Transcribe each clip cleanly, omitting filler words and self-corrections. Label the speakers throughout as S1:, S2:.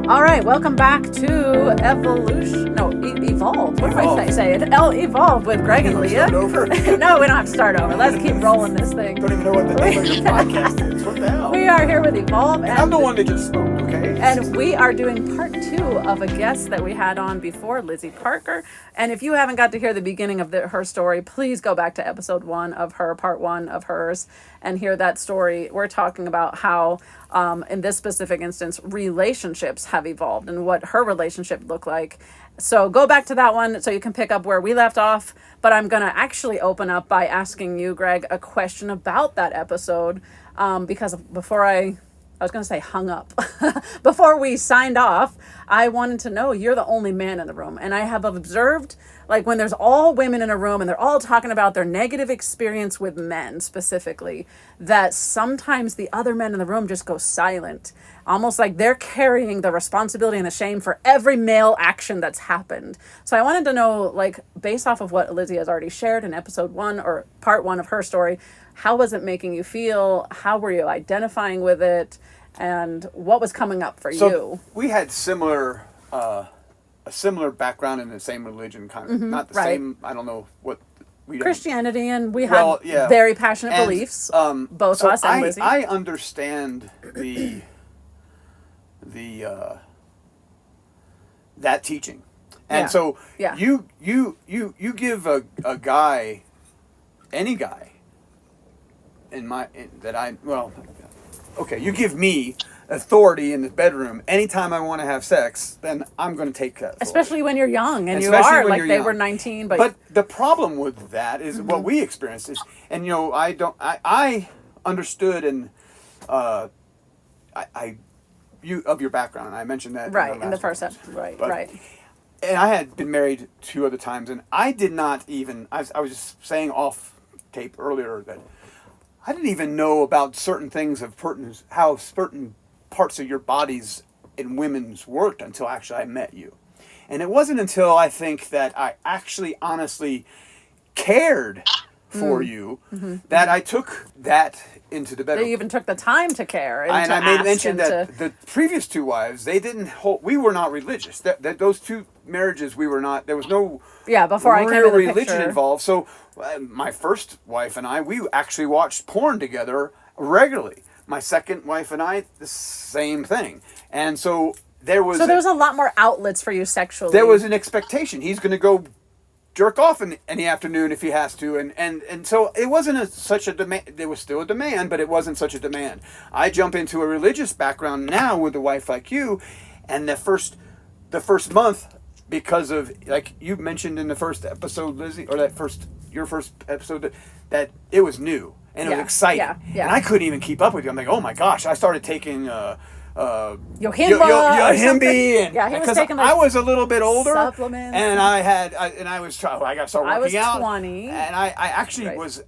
S1: All right, welcome back to Evolution. No, Evolve. What am I saying? Evolve with Greg and Leah.
S2: Start over?
S1: No, we don't have to start over. Let's keep rolling this thing.
S2: Don't even know what the name of your podcast is. What the hell?
S1: We are here with Evolve.
S2: And I'm the one that just spoke, okay?
S1: And we are doing part 2 of a guest that we had on before, Lizzie Parker. And if you haven't got to hear the beginning of her story, please go back to episode 1 of her, part 1 of hers, and hear that story. We're talking about how, in this specific instance, relationships have evolved and what her relationship looked like. So go back to that one so you can pick up where we left off. But I'm going to actually open up by asking you, Greg, a question about that episode. Because before I was going to say hung up. Before we signed off, I wanted to know, you're the only man in the room. And I have observed, like, when there's all women in a room and they're all talking about their negative experience with men specifically, that sometimes the other men in the room just go silent. Almost like they're carrying the responsibility and the shame for every male action that's happened. So I wanted to know, like, based off of what Lizzie has already shared in episode 1 or part 1 of her story, how was it making you feel? How were you identifying with it? And what was coming up for you?
S2: We had a similar background in the same religion, kind of. Not the same, I don't know what we
S1: Christianity, and we have very passionate beliefs, both us and Lizzie.
S2: I understand that teaching. And so you give a guy, any guy, you give me authority in the bedroom anytime I want to have sex, then I'm going to take that authority.
S1: Especially when you're young, and you are, like they were 19. But
S2: the problem with that is what we experienced is, and I understood and you of your background. I mentioned that
S1: in the first episode. Right.
S2: And I had been married 2 other times, and I did not even. I was just saying off tape earlier that I didn't even know about certain things of how certain parts of your bodies in women's worked until actually I met you. And it wasn't until I think that I actually honestly cared for you that I took that into the bedroom.
S1: They even took the time to care.
S2: And I made mention that the previous 2 wives, we were not religious. That those 2 marriages, we were not, there was no
S1: before I came in the
S2: religion
S1: picture.
S2: involved. So my first wife and I, we actually watched porn together regularly. My second wife and I, the same thing. And so there was
S1: a lot more outlets for you sexually.
S2: There was an expectation. He's going to go jerk off in the afternoon if he has to, and so it wasn't such a demand. There was still a demand, but it wasn't such a demand. I jump into a religious background now with a wife like you, and the first month, because of, like you mentioned in the first episode, Lizzie, or your first episode, that it was new and it was exciting, and I couldn't even keep up with you. I'm like, oh my gosh! I started taking
S1: Yohimbi,
S2: and because I was a little bit older,
S1: supplements,
S2: and I got to start working out.
S1: I was 20,
S2: and I actually was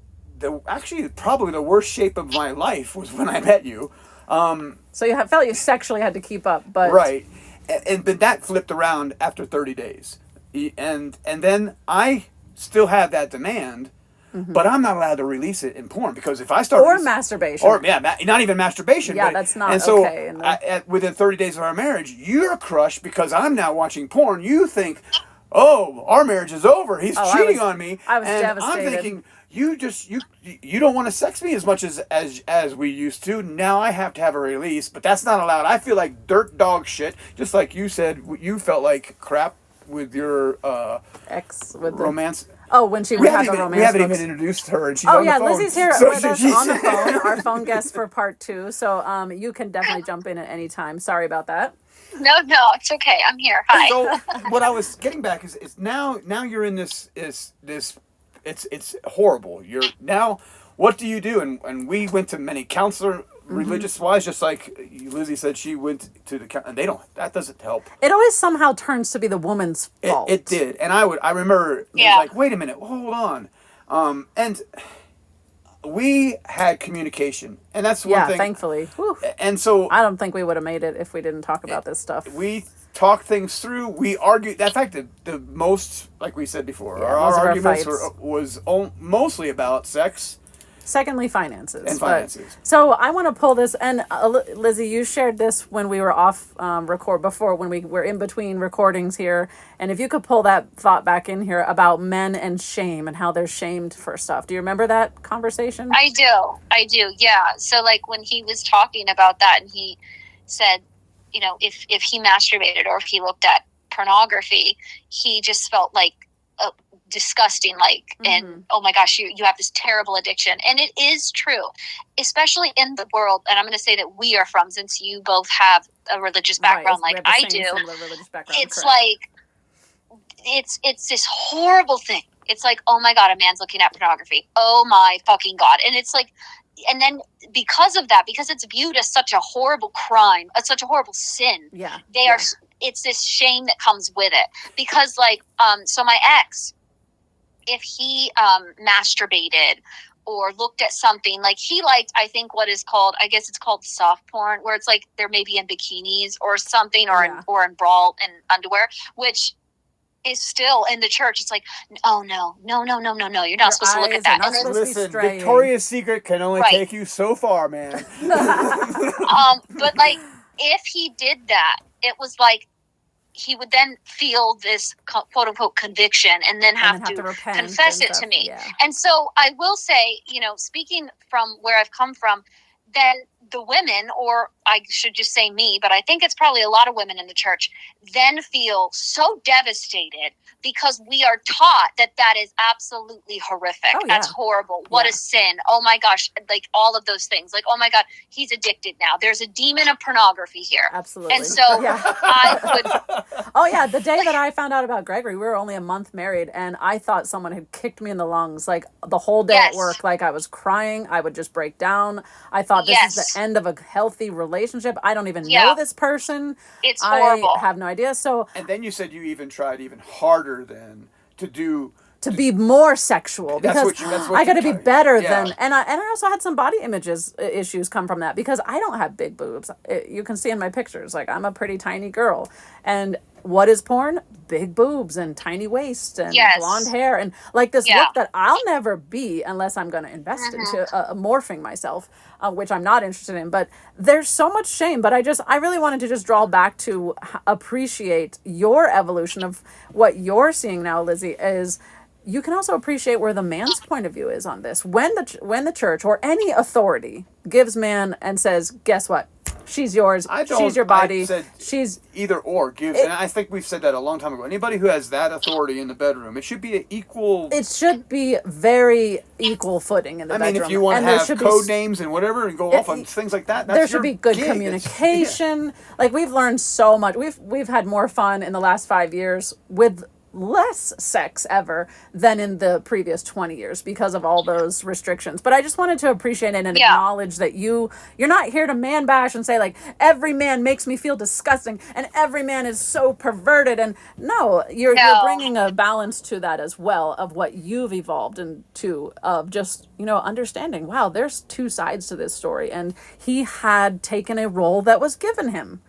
S2: probably the worst shape of my life was when I met you.
S1: So you felt you sexually had to keep up, but
S2: but that flipped around after 30 days, and then I still have that demand. But I'm not allowed to release it in porn, because if I start...
S1: masturbation.
S2: Not even masturbation.
S1: Yeah, that's not
S2: and so
S1: okay.
S2: Within 30 days of our marriage, you're crushed because I'm now watching porn. You think, oh, our marriage is over. He's cheating on me.
S1: I was devastated.
S2: I'm thinking, you don't want to sex me as much as we used to. Now I have to have a release, but that's not allowed. I feel like dirt dog shit, just like you said. You felt like crap with your
S1: ex, with
S2: romance.
S1: When she would have the romance.
S2: We haven't
S1: books.
S2: even introduced her, and she's on the phone.
S1: Lizzie's here with us on the phone, our phone guest for part 2. So you can definitely jump in at any time. Sorry about that.
S3: No, it's okay. I'm here. Hi.
S2: So what I was getting back is now you're in this it's horrible. You're now, what do you do? And we went to many counselor religious wise, just like Lizzie said, she went to the, and that doesn't help.
S1: It always somehow turns to be the woman's fault.
S2: It did. And I remember, it was like, wait a minute, hold on. And we had communication, and that's one thing.
S1: Thankfully. Whew.
S2: And so
S1: I don't think we would have made it if we didn't talk about this stuff.
S2: We talked things through. We argued. In fact, the most, like we said before, our arguments was mostly about sex
S1: Secondly, finances.
S2: And finances.
S1: So I want to pull this, and Lizzie, you shared this when we were off before, when we were in between recordings here. And if you could pull that thought back in here about men and shame and how they're shamed for stuff. Do you remember that conversation?
S3: I do. Yeah. So like when he was talking about that and he said, if he masturbated or if he looked at pornography, he just felt like disgusting, and oh my gosh, you have this terrible addiction. And it is true, especially in the world, and I'm going to say that we are from, since you both have a religious background like I do. It's like it's this horrible thing. It's like, oh my god, a man's looking at pornography, oh my fucking god. And it's like, and then because of that, because it's viewed as such a horrible crime, as such a horrible sin, it's this shame that comes with it. Because so my ex, if he masturbated or looked at something, like he liked, I think what is called, I guess it's called soft porn, where it's like they're maybe in bikinis or something, or in bra and underwear, which is still in the church. It's like, oh no, you're not supposed to look at that.
S2: And listen, Victoria's Secret can only take you so far, man.
S3: But like, if he did that, it was like he would then feel this quote unquote conviction and then have to confess it to me. Yeah. And so I will say, speaking from where I've come from, then the women, or I should just say me, but I think it's probably a lot of women in the church, then feel so devastated because we are taught that that is absolutely horrific. Oh, yeah. That's horrible. What a sin. Oh my gosh. Like all of those things. Like, oh my God, he's addicted now. There's a demon of pornography here.
S1: Absolutely.
S3: And so I would...
S1: Oh yeah. The day that I found out about Gregory, we were only a month married, and I thought someone had kicked me in the lungs. Like the whole day at work, like I was crying. I would just break down. I thought this is the end of a healthy relationship. I don't even know this person.
S3: It's horrible.
S1: I have no idea. So,
S2: and then you said you even tried even harder than to
S1: be more sexual, because I got to be better than, and I also had some body issues come from that, because I don't have big boobs. You can see in my pictures, like I'm a pretty tiny girl, and what is porn? Big boobs and tiny waist and blonde hair and like this look that I'll never be unless I'm going to invest into morphing myself, which I'm not interested in. But there's so much shame. But I really wanted to just draw back to appreciate your evolution of what you're seeing now, Lizzie, is you can also appreciate where the man's point of view is on this. When the church or any authority gives man and says, guess what? She's yours. She's your body. She's
S2: either or gives, and I think we've said that a long time ago. Anybody who has that authority in the bedroom, it should be an equal.
S1: It should be very equal footing in the bedroom.
S2: I mean, if you want to have code names and whatever and go off on things like that,
S1: there should be good communication. Like we've learned so much. We've had more fun in the last 5 years with less sex ever than in the previous 20 years because of all those restrictions. But I just wanted to appreciate it and acknowledge that you're not here to man bash and say like every man makes me feel disgusting and every man is so perverted. And no, you're bringing a balance to that as well, of what you've evolved into, of just, understanding, wow, there's two sides to this story, and he had taken a role that was given him,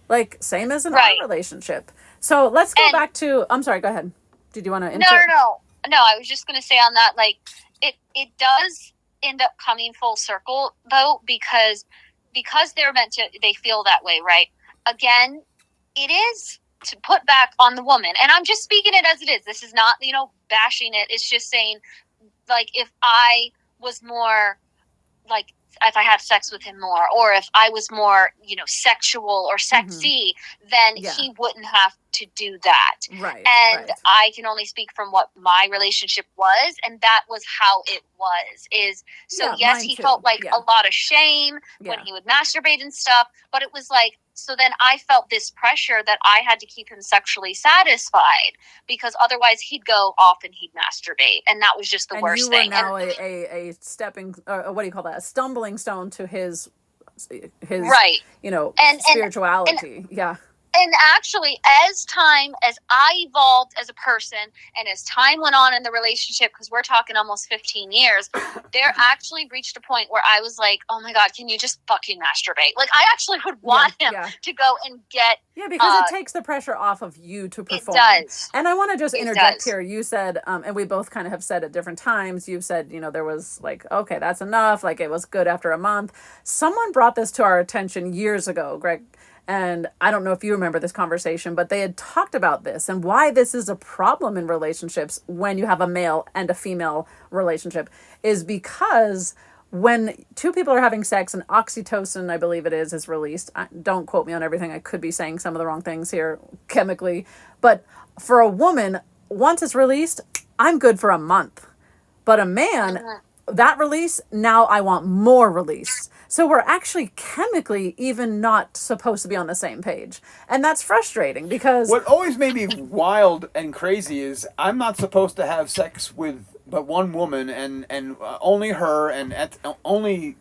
S1: like same as in our relationship. So let's go back to, I'm sorry, go ahead. Did you want to insert?
S3: No, I was just going to say on that, like, it does end up coming full circle, though, because they're they feel that way, right? Again, it is to put back on the woman. And I'm just speaking it as it is. This is not, bashing it. It's just saying, like, if I was more, like, if I had sex with him more, or if I was more, sexual or sexy, then he wouldn't have to do that.
S1: Right.
S3: And I can only speak from what my relationship was, and that was how it was. Yes, he felt like a lot of shame when he would masturbate and stuff, but it was like, so then I felt this pressure that I had to keep him sexually satisfied, because otherwise he'd go off and he'd masturbate, and that was just the worst thing.
S1: And you were now a stepping, what do you call that? A stumbling stone to his
S3: right.
S1: Spirituality.
S3: And actually, as I evolved as a person and as time went on in the relationship, because we're talking almost 15 years, there actually reached a point where I was like, oh my God, can you just fucking masturbate? Like, I actually would want him to go and get...
S1: Yeah, because it takes the pressure off of you to perform.
S3: It does.
S1: And I want to just interject here. You said, and we both kind of have said at different times, you've said, there was like, okay, that's enough. Like, it was good after a month. Someone brought this to our attention years ago, Greg. And I don't know if you remember this conversation, but they had talked about this and why this is a problem in relationships when you have a male and a female relationship is because when two people are having sex and oxytocin, I believe it is released. Don't quote me on everything. I could be saying some of the wrong things here chemically. But for a woman, once it's released, I'm good for a month. But a man, that release, now I want more release. So we're actually chemically even not supposed to be on the same page. And that's frustrating because...
S2: What always made me wild and crazy is I'm not supposed to have sex with but one woman and only her and only...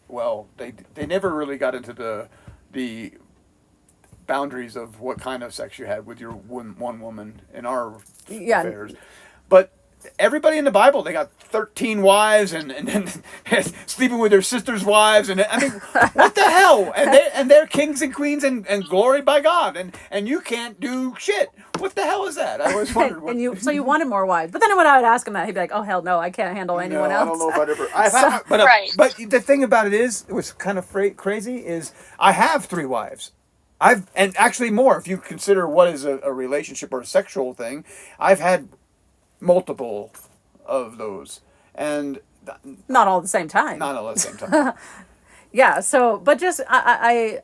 S2: Well, they never really got into the boundaries of what kind of sex you had with your one woman in our affairs. But... everybody in the Bible, they got 13 wives and sleeping with their sisters' wives. And I mean, what the hell? And they're kings and queens and gloried by God. And you can't do shit. What the hell is that? I always wondered.
S1: So you wanted more wives. But then when I would ask him that, he'd be like, oh, hell no, I can't handle anyone else.
S2: I don't know if I'd ever... But the thing about it is, it was kind of crazy, is I have 3 wives. And actually more, if you consider what is a relationship or a sexual thing, I've had... multiple of those, and
S1: not all at the same time.
S2: Not all at the same time.
S1: Yeah. So, but just I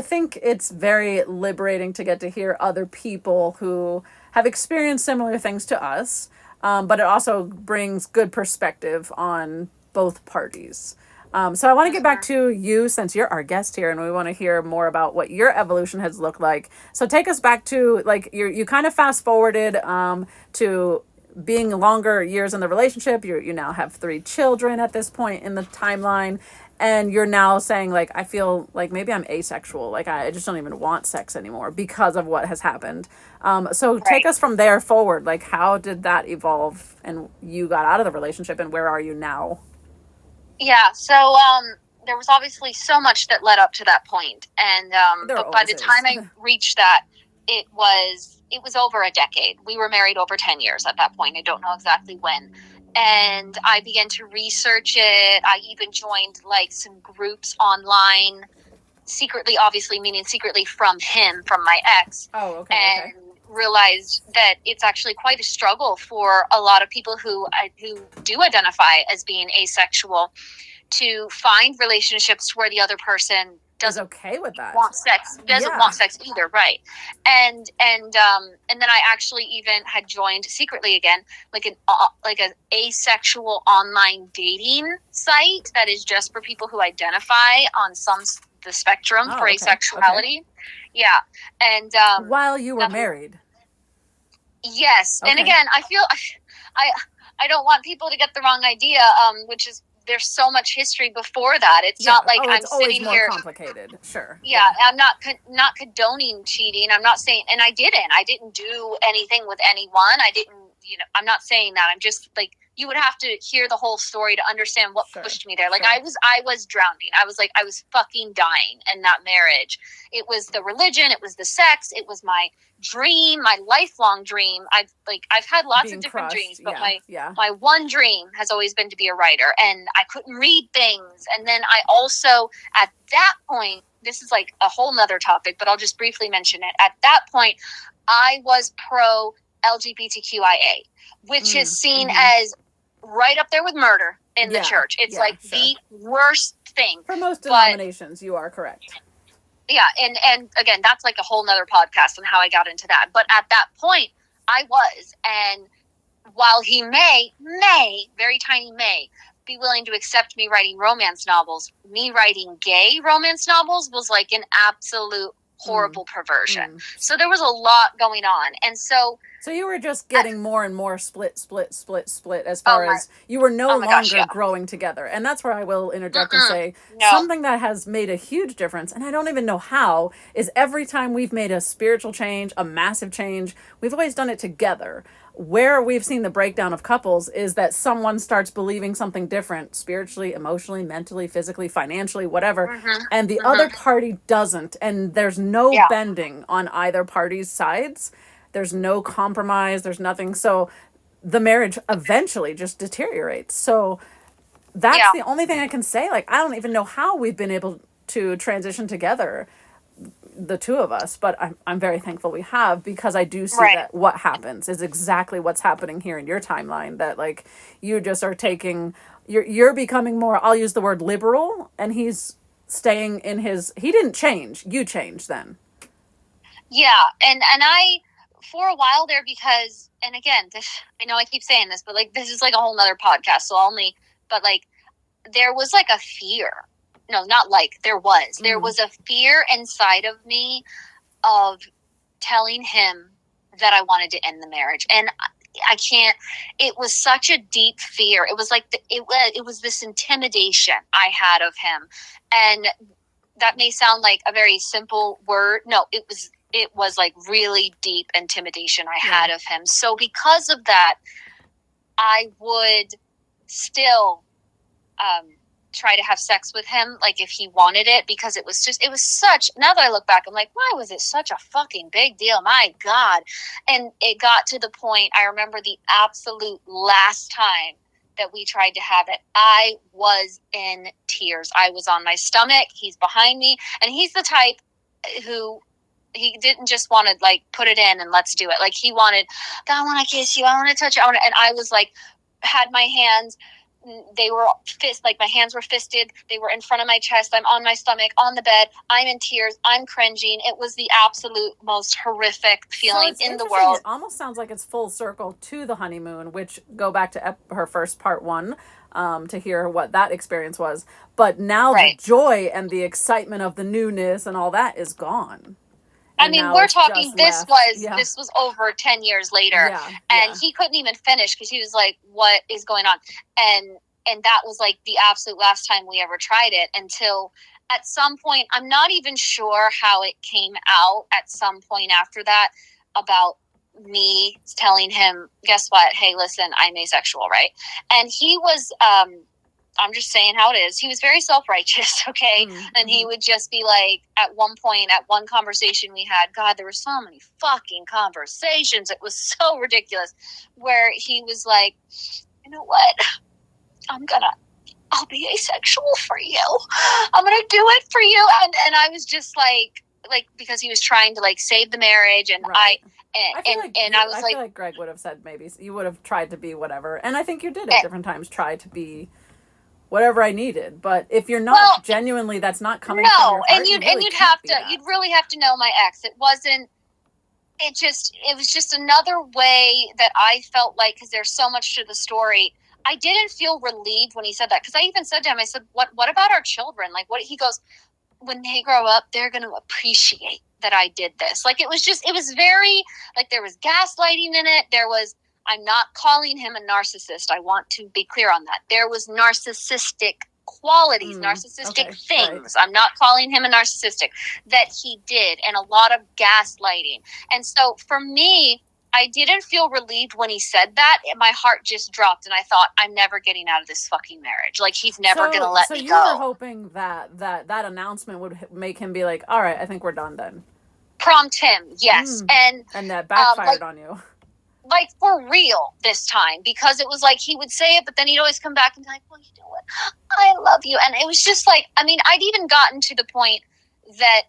S1: think it's very liberating to get to hear other people who have experienced similar things to us, but it also brings good perspective on both parties. So I want to get back to you since you're our guest here, and we want to hear more about what your evolution has looked like. So take us back to like you kind of fast forwarded to being longer years in the relationship. You now have 3 children at this point in the timeline, and you're now saying like, I feel like maybe I'm asexual, like I just don't even want sex anymore because of what has happened. So take us from there forward. Like, how did that evolve and you got out of the relationship, and where are you now?
S3: Yeah, so there was obviously so much that led up to that point, and but by the time I reached that, it was over a decade. We were married over 10 years at that point. I don't know exactly when. And I began to research it. I even joined like some groups online, secretly, obviously meaning secretly from him, from my ex.
S1: Oh, okay.
S3: And realized that it's actually quite a struggle for a lot of people who do identify as being asexual to find relationships where the other person doesn't
S1: okay with that,
S3: want sex, doesn't want sex either, right? And then I actually even had joined secretly again, like an asexual online dating site that is just for people who identify on the spectrum for asexuality. Yeah, and
S1: while you were married.
S3: Yes, and again, I feel I don't want people to get the wrong idea, which is. There's so much history before that. It's not like I'm sitting here.
S1: It's complicated. Sure.
S3: Yeah, I'm not condoning cheating. I'm not saying, and I didn't do anything with anyone. I didn't, I'm not saying that. I'm just like, you would have to hear the whole story to understand what pushed me there. Like I was drowning. I was fucking dying in that marriage. It was the religion. It was the sex. It was my dream, my lifelong dream. I've had lots of different dreams, but my one dream has always been to be a writer, and I couldn't read things. And then I also, at that point, this is like a whole nother topic, but I'll just briefly mention it. At that point, I was pro LGBTQIA, which is seen as right up there with murder in the church. It's the worst thing.
S1: For most denominations, you are correct.
S3: Yeah, and again, that's like a whole nother podcast on how I got into that. But at that point, I was. And while he may, very tiny may, be willing to accept me writing romance novels, me writing gay romance novels was like an absolute horrible perversion. So there was a lot going on. And so
S1: you were just getting more and more split as far as you were no longer growing together. And that's where I will interject and say something that has made a huge difference, and I don't even know how, is every time we've made a spiritual change, a massive change, we've always done it together. Where we've seen the breakdown of couples is that someone starts believing something different spiritually, emotionally, mentally, physically, financially, whatever, and the other party doesn't. And there's no bending on either party's sides. There's no compromise. There's nothing. So the marriage eventually just deteriorates. So that's the only thing I can say. Like, I don't even know how we've been able to transition together, the two of us, but I'm very thankful we have, because I do see that what happens is exactly what's happening here in your timeline, that like you just are taking, you're becoming more, I'll use the word liberal, and he's staying in his, he didn't change, you changed then.
S3: Yeah. And I, for a while there, because, and again, this, I know I keep saying this, but like, this is like a whole nother podcast. So but like, there was like a fear. No, not like, there was a fear inside of me of telling him that I wanted to end the marriage. And I can't, it was such a deep fear. It was like, it was this intimidation I had of him. And that may sound like a very simple word. No, it was like really deep intimidation I had of him. So because of that, I would still try to have sex with him, like if he wanted it, because it was such, now that I look back, I'm like, why was it such a fucking big deal? My God. And it got to the point, I remember the absolute last time that we tried to have it, I was in tears. I was on my stomach. He's behind me. And he's the type who, he didn't just want to like put it in and let's do it. Like he wanted, God, I want to kiss you. I want to touch you. And I was like, had my hands, they were like my hands were fisted. They were in front of my chest. I'm on my stomach, on the bed. I'm in tears. I'm cringing. It was the absolute most horrific feeling in the world.
S1: It almost sounds like it's full circle to the honeymoon, which go back to her first part 1 to hear what that experience was. But now the joy and the excitement of the newness and all that is gone.
S3: I mean, we're talking, this was over 10 years later, and he couldn't even finish because he was like, what is going on? And that was like the absolute last time we ever tried it, until at some point, I'm not even sure how it came out at some point after that, about me telling him, guess what? Hey, listen, I'm asexual, right? And he was, I'm just saying how it is. He was very self-righteous, okay? And he would just be like, at one point, at one conversation we had, God, there were so many fucking conversations. It was so ridiculous, where he was like, you know what? I'll be asexual for you. I'm going to do it for you. And I was just like, because he was trying to like save the marriage, and I feel
S1: like Greg would have said, maybe you would have tried to be whatever. And I think you did at different times try to be whatever I needed. But if you're not genuinely, that's not coming from your heart,
S3: you'd really have to know my ex. It was just another way that I felt like, because there's so much to the story, I didn't feel relieved when he said that. Because I even said to him, I said, what about our children? Like, what? He goes, when they grow up, they're going to appreciate that I did this. Like, it was very, like, there was gaslighting in it. I'm not calling him a narcissist. I want to be clear on that. There was narcissistic qualities, narcissistic things. Right. I'm not calling him a narcissistic, that he did, and a lot of gaslighting. And so for me, I didn't feel relieved when he said that. My heart just dropped, and I thought, I'm never getting out of this fucking marriage. Like, he's never going to let me go. So you were hoping
S1: that announcement would make him be like, all right, I think we're done then.
S3: Prompt him, yes.
S1: And that backfired on you.
S3: Like, for real this time, because it was like he would say it, but then he'd always come back and be like, well, you know what? I love you. And it was just like, I mean, I'd even gotten to the point that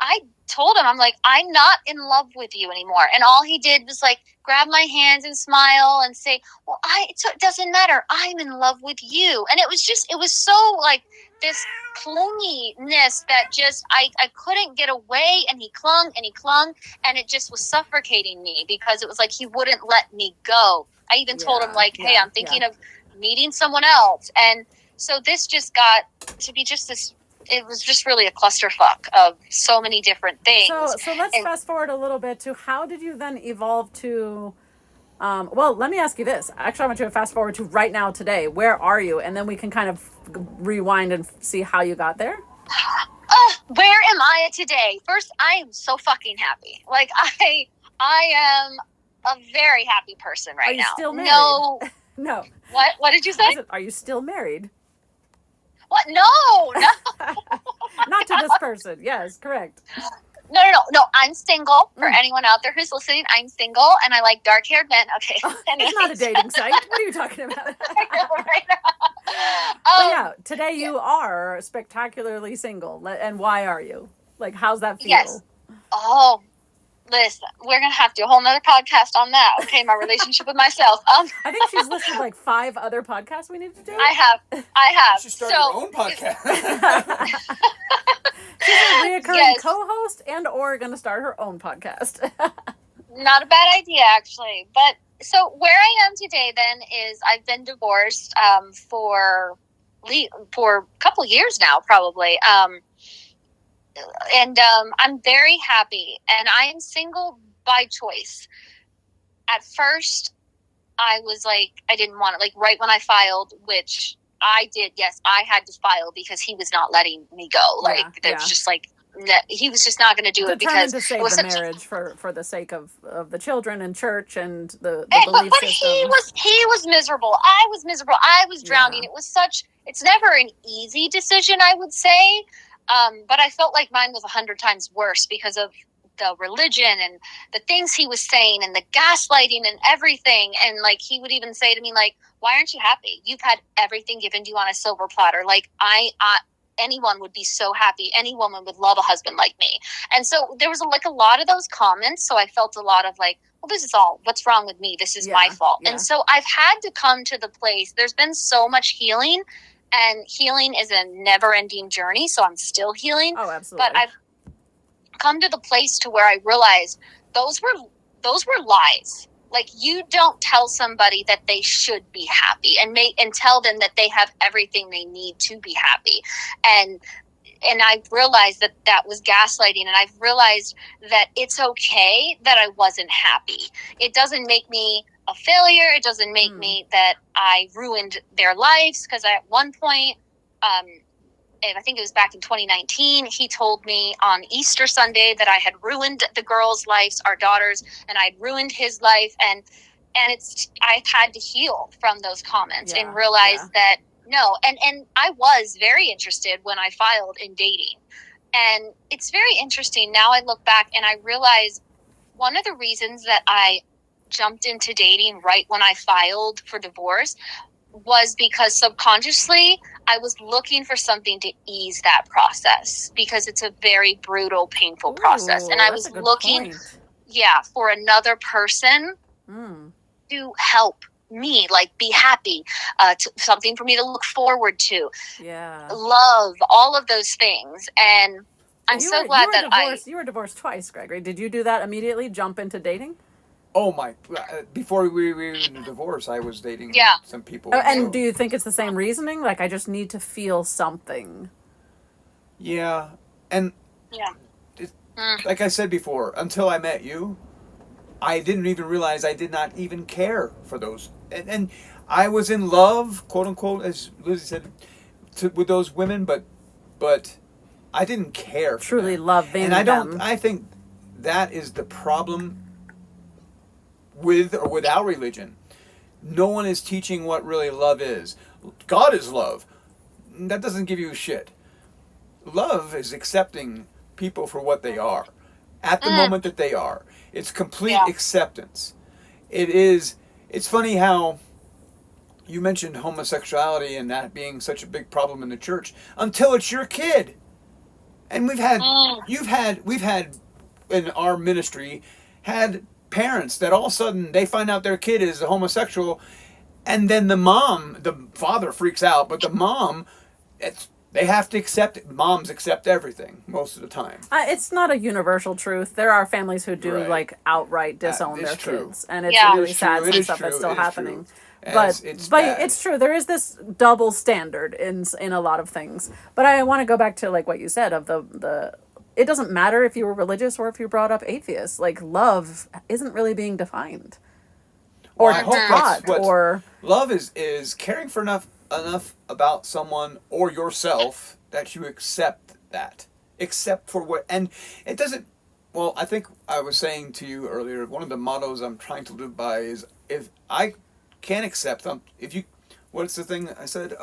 S3: I told him, I'm like, I'm not in love with you anymore. And all he did was like grab my hands and smile and say, well, it doesn't matter. I'm in love with you. And it was so like this clinginess that just, I couldn't get away, and he clung and he clung, and it just was suffocating me, because it was like, he wouldn't let me go. I even told him like, hey, I'm thinking of meeting someone else. And so this just got to be just this it was just really a clusterfuck of so many different things.
S1: So let's fast forward a little bit to how did you then evolve to, well, let me ask you this. Actually, I want you to fast forward to right now today. Where are you? And then we can kind of rewind and see how you got there.
S3: Where am I today? First, I am so fucking happy. Like, I am a very happy person right now. Are you
S1: still married?
S3: No.
S1: No.
S3: What did you say?
S1: Are you still married?
S3: What? No.
S1: Not to this person. Yes, correct.
S3: No. I'm single. For anyone out there who's listening, I'm single, and I like dark-haired men. Okay.
S1: It's not a dating site. What are you talking about?
S3: I know, right?
S1: But yeah, today you are spectacularly single. And why are you? Like, how's that feel?
S3: Yes. Oh, listen, we're going to have to do a whole nother podcast on that. Okay, my relationship with myself.
S1: I think she's listed like 5 other podcasts we need to do.
S3: I have.
S2: She started her own podcast.
S1: She's a reoccurring co-host or going to start her own podcast.
S3: Not a bad idea, actually. But so where I am today then is I've been divorced for a couple years now, probably. And I'm very happy, and I am single by choice. At first, I was like, I didn't want it. Like, right when I filed, which I did, yes, I had to file because he was not letting me go. Like, that's just like, he was just not going to do it because
S1: to save
S3: it was
S1: the marriage for the sake of the children and church and the
S3: belief
S1: system.
S3: He was miserable. I was miserable. I was drowning. Yeah. It's never an easy decision, I would say. But I felt like mine was 100 times worse because of the religion and the things he was saying and the gaslighting and everything. And like, he would even say to me, like, why aren't you happy? You've had everything given to you on a silver platter. Like, anyone would be so happy. Any woman would love a husband like me. And so there was a lot of those comments. So I felt a lot of like, well, this is all, what's wrong with me? This is my fault. Yeah. And so I've had to come to the place, there's been so much healing. And healing is a never-ending journey, so I'm still healing.
S1: Oh, absolutely.
S3: But I've come to the place to where I realized those were lies. Like, you don't tell somebody that they should be happy and tell them that they have everything they need to be happy. And I've realized that was gaslighting, and I've realized that it's okay that I wasn't happy. It doesn't make me a failure. It doesn't make me that I ruined their lives, because at one point, I think it was back in 2019, he told me on Easter Sunday that I had ruined the girls' lives, our daughters, and I'd ruined his life, and I've had to heal from those comments and realize that no, and I was very interested when I filed in dating, and it's very interesting now. I look back and I realize one of the reasons that I jumped into dating right when I filed for divorce was because subconsciously I was looking for something to ease that process, because it's a very brutal, painful process. And I was looking, for another person to help me, like, be happy, something for me to look forward to, love, all of those things. And I'm so glad that
S1: you were divorced twice, Gregory. Did you do that immediately, jump into dating?
S2: Oh my! Before we were in a divorce, I was dating some people.
S1: And do you think it's the same reasoning? Like, I just need to feel something.
S2: Yeah, and like I said before, until I met you, I didn't even realize I did not even care for those. And I was in love, quote unquote, as Lizzie said, with those women, but I didn't care for
S1: truly
S2: them.
S1: Loving
S2: and
S1: them.
S2: I think that is the problem. With or without religion, no one is teaching what really love is. God is love. That doesn't give you a shit. Love is accepting people for what they are, at the moment that they are. It's complete acceptance. It's funny how you mentioned homosexuality and that being such a big problem in the church until it's your kid. And we've had in our ministry had parents that all of a sudden they find out their kid is a homosexual, and then the father freaks out, but the mom, they have to accept it. Moms accept everything most of the time.
S1: It's not a universal truth. There are families who do like outright disown their kids, and it's really sad some stuff that's still happening. but
S2: as it's
S1: but
S2: bad.
S1: it's true. There is this double standard in a lot of things. But I want to go back to like what you said of the it doesn't matter if you were religious or if you brought up atheist. Like love isn't really being defined
S2: Well,
S1: or
S2: I hope that's
S1: taught
S2: what
S1: or
S2: love is caring for enough about someone or yourself that you accept for what, and it doesn't. Well, I think I was saying to you earlier, one of the mottos I'm trying to live by is if I can't accept them, if you, what's the thing I said?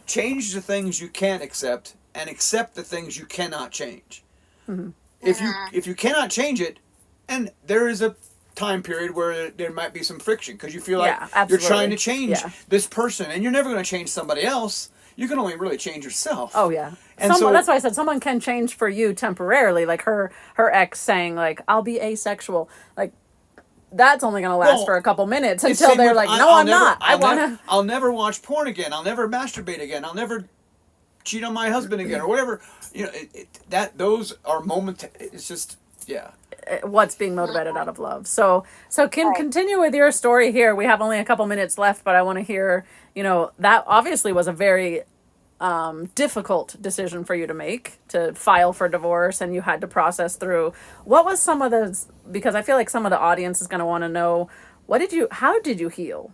S2: Change the things you can't accept and accept the things you cannot change.
S1: mm-hmm.
S2: If you cannot change it, and there is a time period where there might be some friction because you feel like
S1: Yeah,
S2: you're
S1: absolutely.
S2: trying to change
S1: Yeah.
S2: this person, and you're never going to change somebody else. You can only really change yourself.
S1: Oh yeah.
S2: And so
S1: That's why I said someone can change for you temporarily, like her ex saying like I'll be asexual. Like that's only going to last
S2: Well,
S1: for a couple minutes
S2: it's
S1: until
S2: same
S1: they're
S2: with,
S1: like,
S2: I-
S1: no,
S2: I'll
S1: I'm
S2: never-
S1: not. I want to.
S2: I'll never watch porn again. I'll never masturbate again. I'll never cheat on my husband again or whatever. You know, that those are moments. It's just yeah.
S1: What's being motivated out of love. So can continue with your story here. We have only a couple minutes left, but I want to hear, that obviously was a very difficult decision for you to make, to file for divorce, and you had to process through what was some of the, because I feel like some of the audience is going to want to know, how did you heal?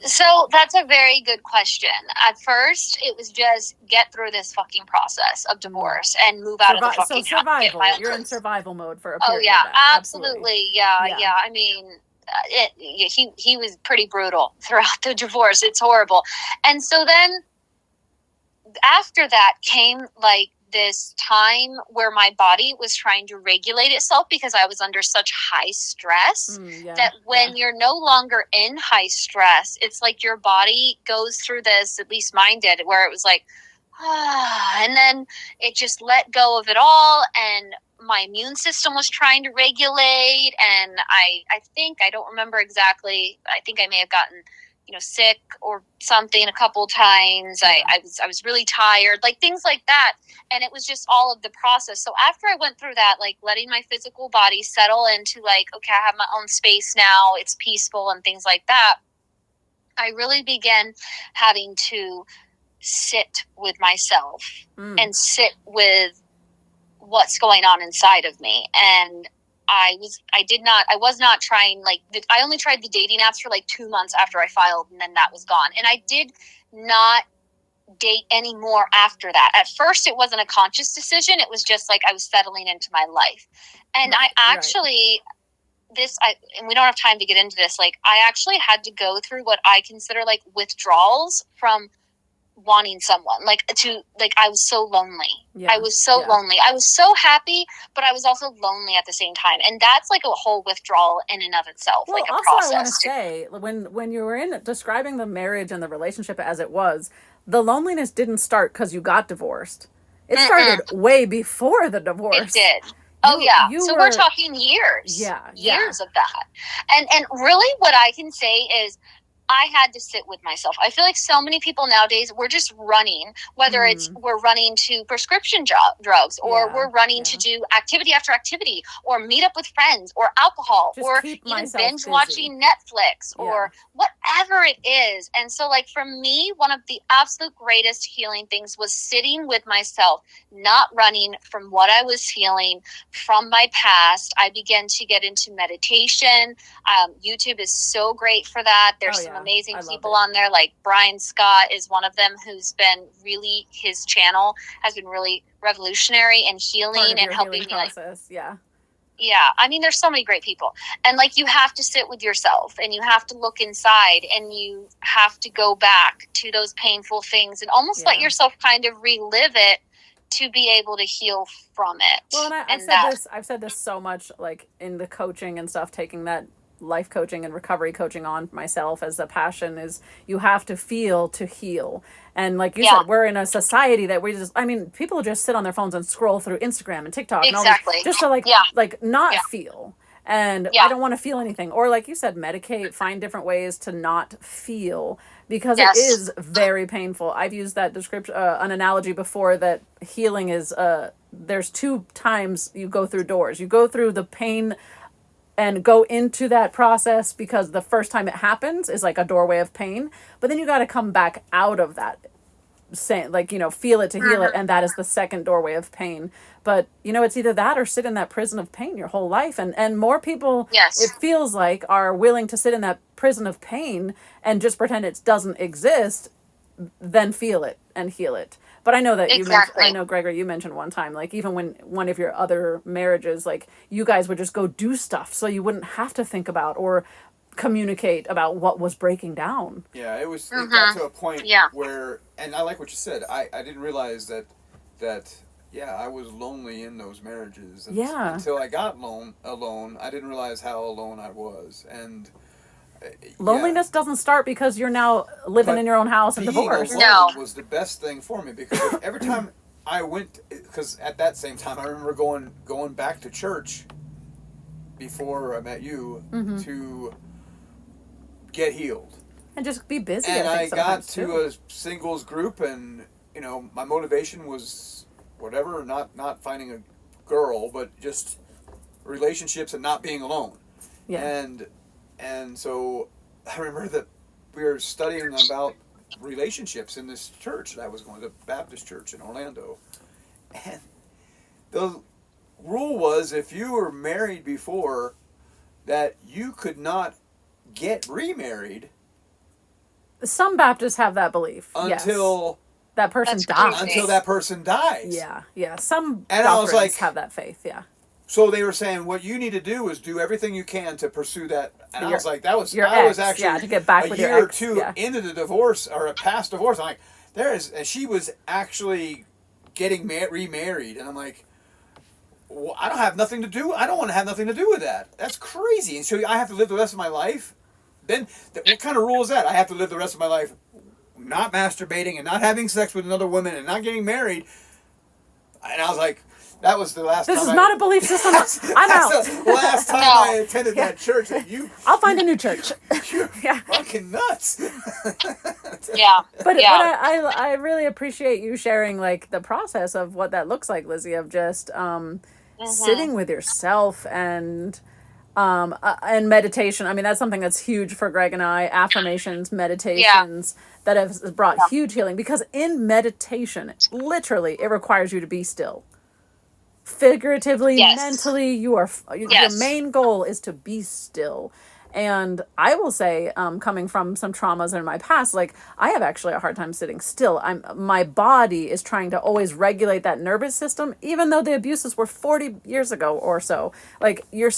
S3: So that's a very good question. At first, it was just get through this fucking process of divorce and move out of the fucking house. Get my own
S1: You're in
S3: place.
S1: survival mode for a
S3: Oh
S1: period.
S3: yeah,
S1: of that.
S3: absolutely. Yeah. I mean, he was pretty brutal throughout the divorce. It's horrible. And so then after that came like this time where my body was trying to regulate itself because I was under such high stress that when you're no longer in high stress, it's like your body goes through this, at least mine did, where it was like, and then it just let go of it all. And my immune system was trying to regulate. And I think, I don't remember exactly, I think I may have gotten sick or something a couple times. I was really tired, like things like that. And it was just all of the process. So after I went through that, like letting my physical body settle into like, okay, I have my own space now, it's peaceful and things like that, I really began having to sit with myself and sit with what's going on inside of me. And I was not trying, like, I only tried the dating apps for like 2 months after I filed, and then that was gone. And I did not date anymore after that. At first, it wasn't a conscious decision. It was just like I was settling into my life. And I actually, and we don't have time to get into this, like, I actually had to go through what I consider like withdrawals from wanting someone, I was so lonely. I was so lonely. I was so happy, but I was also lonely at the same time. And that's like a whole withdrawal in and of itself,
S1: well,
S3: like a
S1: also
S3: process.
S1: I want to say, when you were describing the marriage and the relationship as it was, the loneliness didn't start because you got divorced. It started way before the divorce.
S3: It did. So we're talking years. Years of that. And really what I can say is I had to sit with myself. I feel like so many people nowadays, we're just running, whether it's we're running to prescription drugs or we're running to do activity after activity or meet up with friends or alcohol just or even binge watching Netflix or whatever it is. And so like for me, one of the absolute greatest healing things was sitting with myself, not running from what I was feeling from my past. I began to get into meditation. YouTube is so great for that. There's some amazing people on there, like Brian Scott is one of them, who's been really, his channel has been really revolutionary and healing and helping me
S1: process.
S3: I mean, there's so many great people, and like you have to sit with yourself and you have to look inside and you have to go back to those painful things and almost let yourself kind of relive it to be able to heal from it.
S1: Well, and I've said this so much, like in the coaching and stuff, taking that life coaching and recovery coaching on myself as a passion, is you have to feel to heal. And like you said, we're in a society that people just sit on their phones and scroll through Instagram and TikTok and all this, just to like not feel. And I don't want to feel anything. Or like you said, medicate, find different ways to not feel, because it is very painful. I've used that description, an analogy before, that healing is, there's 2 times you go through doors. You go through the pain and go into that process, because the first time it happens is like a doorway of pain, but then you got to come back out of that, saying, like, feel it to heal it, and that is the second doorway of pain. But it's either that or sit in that prison of pain your whole life, and more people,
S3: Yes.
S1: it feels like, are willing to sit in that prison of pain and just pretend it doesn't exist than feel it and heal it. But I know that
S3: Exactly.
S1: I know, Gregor, you mentioned one time, like, even when one of your other marriages, like, you guys would just go do stuff so you wouldn't have to think about or communicate about what was breaking down.
S2: Yeah, it got to a point
S3: Yeah.
S2: where, and I like what you said, I didn't realize that yeah, I was lonely in those marriages.
S1: Yeah.
S2: Until I got alone, I didn't realize how alone I was. And
S1: loneliness doesn't start because you're now living in your own house and divorced.
S2: Being alone was the best thing for me, because every time I went, because at that same time I remember going back to church before I met you to get healed.
S1: And just be busy.
S2: And I got
S1: to
S2: to a singles group, and my motivation was whatever, not finding a girl, but just relationships and not being alone.
S1: Yeah.
S2: And so I remember that we were studying about relationships in this church that I was going to, Baptist church in Orlando. And the rule was, if you were married before, that you could not get remarried.
S1: Some Baptists have that belief.
S2: Until
S1: that person dies.
S2: Until that person dies.
S1: Yeah. Some
S2: and I was like,
S1: have that faith, yeah.
S2: So they were saying, what you need to do is do everything you can to pursue that. And I was like, I was actually
S1: to get back
S2: a
S1: with
S2: year
S1: your
S2: or
S1: ex,
S2: two into the divorce, or a past divorce. I'm like, and she was actually getting remarried. And I'm like, well, I don't have nothing to do. I don't want to have nothing to do with that. That's crazy. And so I have to live the rest of my life. Then what kind of rule is that? I have to live the rest of my life not masturbating and not having sex with another woman and not getting married. And I was like, that was the last time.
S1: This is not a belief system. I'm out.
S2: That's the last time I attended that church. That
S1: I'll find a new church.
S2: You're fucking nuts.
S3: Yeah.
S1: But I really appreciate you sharing, like, the process of what that looks like, Lizzie, of just sitting with yourself and meditation. I mean, that's something that's huge for Greg and I. Affirmations, meditations that have brought huge healing, because in meditation, literally, it requires you to be still. Figuratively, mentally, your main goal is to be still. And I will say, coming from some traumas in my past, like, I have actually a hard time sitting still. My body is trying to always regulate that nervous system, even though the abuses were 40 years ago or so. Like, your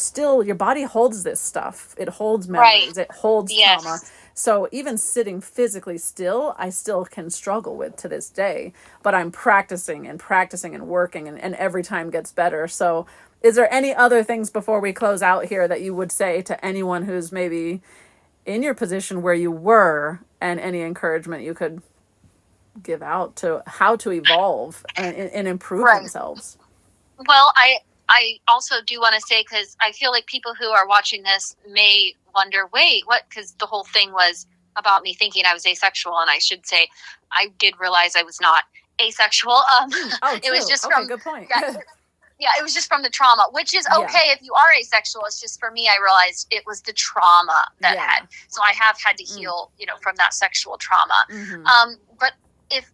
S1: body holds this stuff. It holds memories. It holds trauma. So even sitting physically still, I still can struggle with to this day. But I'm practicing and working, and every time gets better. So is there any other things before we close out here that you would say to anyone who's maybe in your position where you were, and any encouragement you could give out to how to evolve and improve themselves?
S3: Well, I also do want to say, because I feel like people who are watching this may wonder, wait, what? Because the whole thing was about me thinking I was asexual, and I should say I did realize I was not asexual. It was just from
S1: good point.
S3: Yeah, it was just from the trauma, which is okay if you are asexual. It's just, for me, I realized it was the trauma that had. So I have had to heal, from that sexual trauma. But if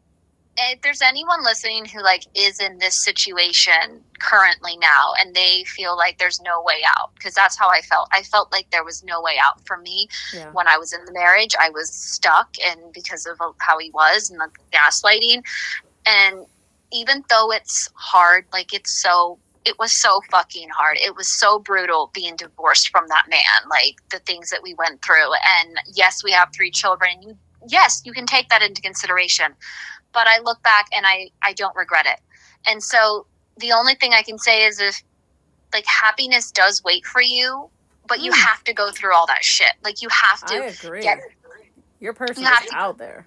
S3: there's anyone listening who, like, is in this situation currently now, and they feel like there's no way out, because that's how I felt. I felt like there was no way out for me when I was in the marriage. I was stuck, and because of how he was and the gaslighting. And even though it's hard, like, it was so fucking hard. It was so brutal being divorced from that man, like, the things that we went through. And yes, we have 3 children. You can take that into consideration. But I look back and I don't regret it. And so the only thing I can say is, if, like, happipiness does wait for you, but you have to go through all that shit. Like, you have to.
S1: I agree. Your person is out there.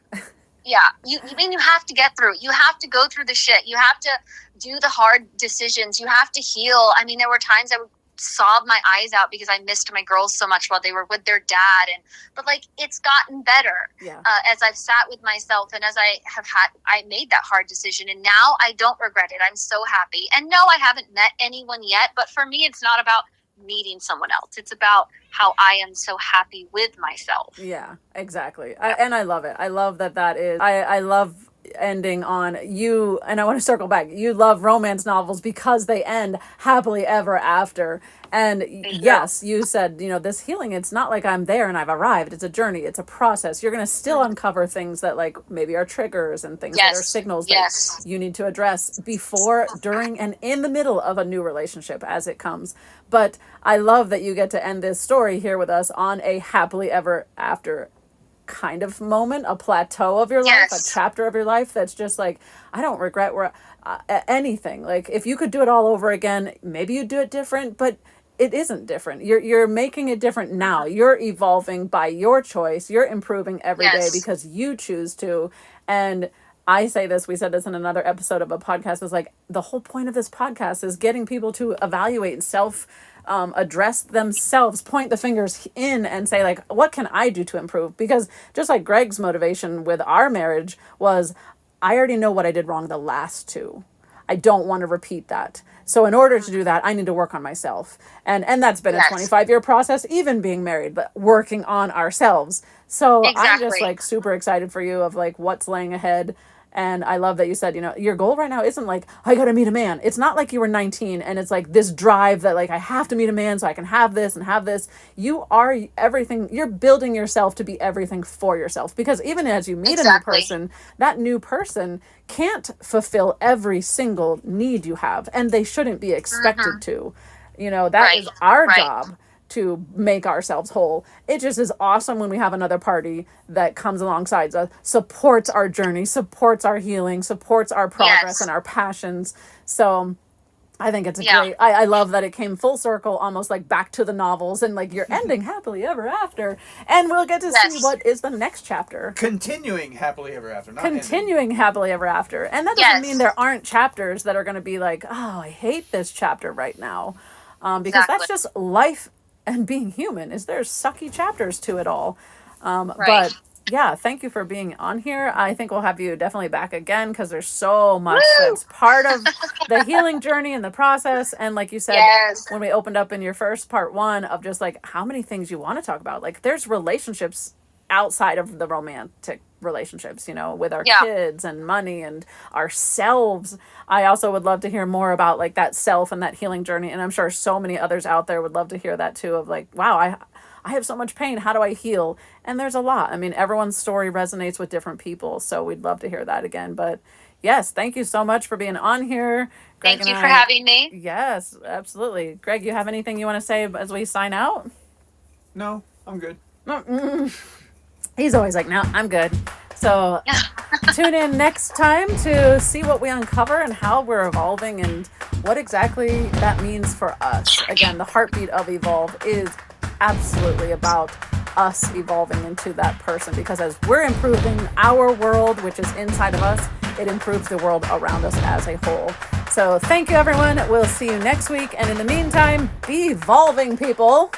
S3: Yeah, you have to get through it. You have to go through the shit. You have to do the hard decisions. You have to heal. I mean, there were times I would sob my eyes out because I missed my girls so much while they were with their dad. But like, it's gotten better as I've sat with myself, and as I made that hard decision, and now I don't regret it. I'm so happy. And no, I haven't met anyone yet, but for me, it's not about meeting someone else. It's about how I am so happy with myself.
S1: Yeah, exactly. And I love it. I love that is, I love ending on you, and I want to circle back. You love romance novels because they end happily ever after. And yes, you said, this healing, it's not like I'm there and I've arrived. It's a journey. It's a process. You're going to still uncover things that like maybe are triggers and things that are signals that you need to address before, during, and in the middle of a new relationship as it comes. But I love that you get to end this story here with us on a happily ever after kind of moment, a plateau of your life, a chapter of your life that's just like, I don't regret where anything. Like if you could do it all over again, maybe you'd do it different, but it isn't different. You're making it different now. You're evolving by your choice. You're improving every day because you choose to. And I say this, we said this in another episode of a podcast, is like the whole point of this podcast is getting people to evaluate and self address themselves, point the fingers in and say like, what can I do to improve? Because just like Greg's motivation with our marriage was, I already know what I did wrong the last two. I don't want to repeat that. So in order to do that, I need to work on myself. And that's been a 25-year process, even being married, but working on ourselves. So I'm just like super excited for you of like what's laying ahead. And I love that you said, your goal right now isn't like, I got to meet a man. It's not like you were 19 and it's like this drive that like, I have to meet a man so I can have this and have this. You are everything. You're building yourself to be everything for yourself. Because even as you meet a new person, that new person can't fulfill every single need you have. And they shouldn't be expected to. That is our job, to make ourselves whole. It just is awesome when we have another party that comes alongside us, supports our journey, supports our healing, supports our progress and our passions. So I think it's a great, I love that it came full circle, almost like back to the novels, and like you're ending happily ever after. And we'll get to see what is the next chapter.
S2: Continuing happily ever after. Not
S1: Continuing
S2: ending.
S1: Happily ever after. And that doesn't mean there aren't chapters that are going to be like, oh, I hate this chapter right now. Because that's just life. And being human, is there's sucky chapters to it all. But yeah, thank you for being on here. I think we'll have you definitely back again because there's so much that's part of the healing journey and the process. And like you said, when we opened up in your first part one of just like how many things you want to talk about, like there's relationships outside of the romantic relationships, with our kids and money and ourselves. I also would love to hear more about like that self and that healing journey. And I'm sure so many others out there would love to hear that too, of like, wow, I have so much pain. How do I heal? And there's a lot. I mean, everyone's story resonates with different people. So we'd love to hear that again. But yes, thank you so much for being on here. Greg,
S3: thank you for having me.
S1: Yes, absolutely. Greg, you have anything you want to say as we sign out?
S2: No, I'm good.
S1: He's always like, no, I'm good. So tune in next time to see what we uncover and how we're evolving and what exactly that means for us. Again, the heartbeat of Evolve is absolutely about us evolving into that person, because as we're improving our world, which is inside of us, it improves the world around us as a whole. So thank you, everyone. We'll see you next week. And in the meantime, be evolving, people.